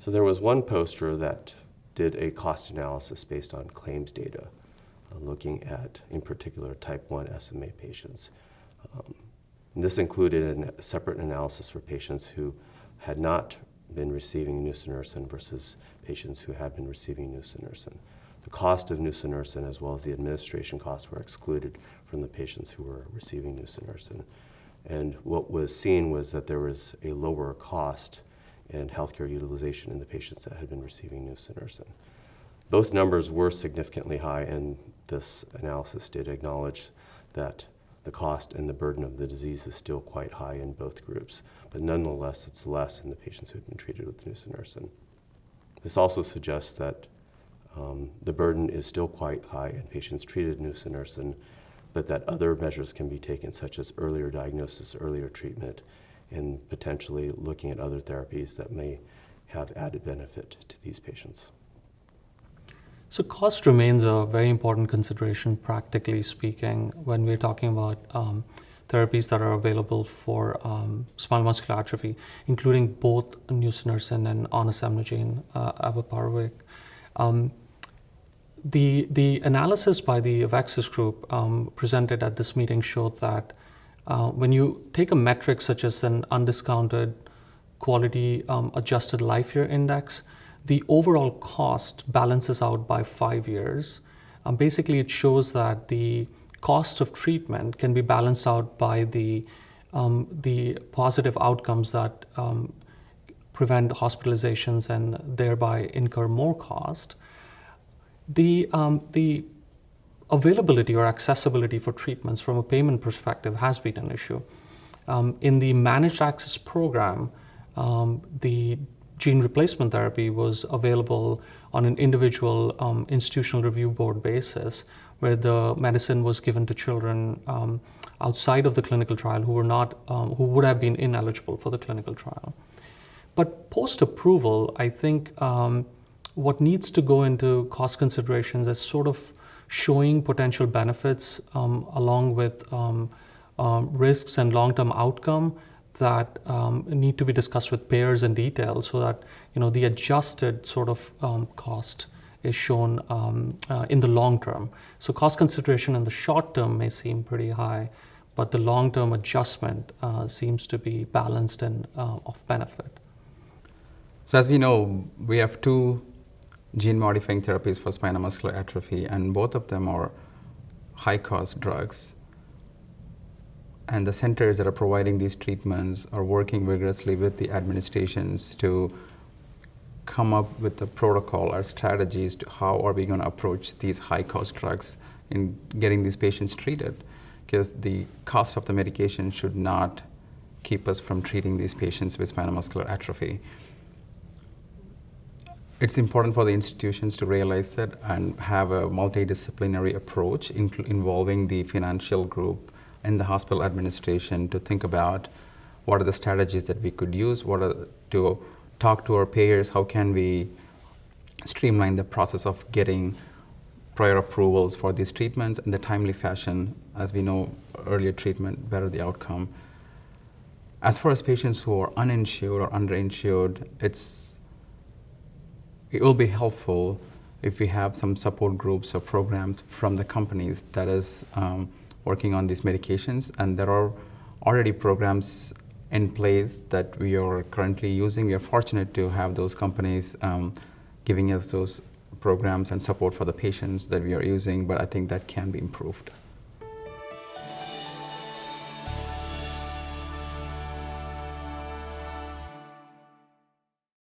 So there was one poster that did a cost analysis based on claims data, looking at, in particular, type 1 SMA patients. This included a separate analysis for patients who had not been receiving nusinersen versus patients who had been receiving nusinersen. The cost of nusinersen as well as the administration costs were excluded from the patients who were receiving nusinersen. And what was seen was that there was a lower cost and healthcare utilization in the patients that had been receiving nusinersen. Both numbers were significantly high, and this analysis did acknowledge that the cost and the burden of the disease is still quite high in both groups, but nonetheless it's less in the patients who have been treated with nusinersen. This also suggests that the burden is still quite high in patients treated with nusinersen, but that other measures can be taken, such as earlier diagnosis, earlier treatment, and potentially looking at other therapies that may have added benefit to these patients. So cost remains a very important consideration, practically speaking, when we're talking about therapies that are available for spinal muscular atrophy, including both nusinersen and onasemnogene apavarvik. The analysis by the Avexis group presented at this meeting showed that when you take a metric such as an undiscounted quality adjusted life year index, the overall cost balances out by 5 years. Basically, it shows that the cost of treatment can be balanced out by the positive outcomes that prevent hospitalizations and thereby incur more cost. The availability or accessibility for treatments from a payment perspective has been an issue. In the managed access program, the gene replacement therapy was available on an individual institutional review board basis, where the medicine was given to children outside of the clinical trial who would have been ineligible for the clinical trial. But post-approval, I think what needs to go into cost considerations is sort of showing potential benefits along with risks and long-term outcome that need to be discussed with payers in detail, so that the adjusted sort of cost is shown in the long term. So cost consideration in the short term may seem pretty high, but the long-term adjustment seems to be balanced and of benefit. So as we know, we have two gene-modifying therapies for spinal muscular atrophy, and both of them are high-cost drugs. And the centers that are providing these treatments are working vigorously with the administrations to come up with a protocol or strategies to how are we going to approach these high-cost drugs in getting these patients treated, because the cost of the medication should not keep us from treating these patients with spinal muscular atrophy. It's important for the institutions to realize that and have a multidisciplinary approach involving the financial group and the hospital administration to think about what are the strategies that we could use, to talk to our payers, how can we streamline the process of getting prior approvals for these treatments in the timely fashion. As we know, earlier treatment, better the outcome. As far as patients who are uninsured or underinsured, it will be helpful if we have some support groups or programs from the companies that is working on these medications. And there are already programs in place that we are currently using. We are fortunate to have those companies giving us those programs and support for the patients that we are using, but I think that can be improved.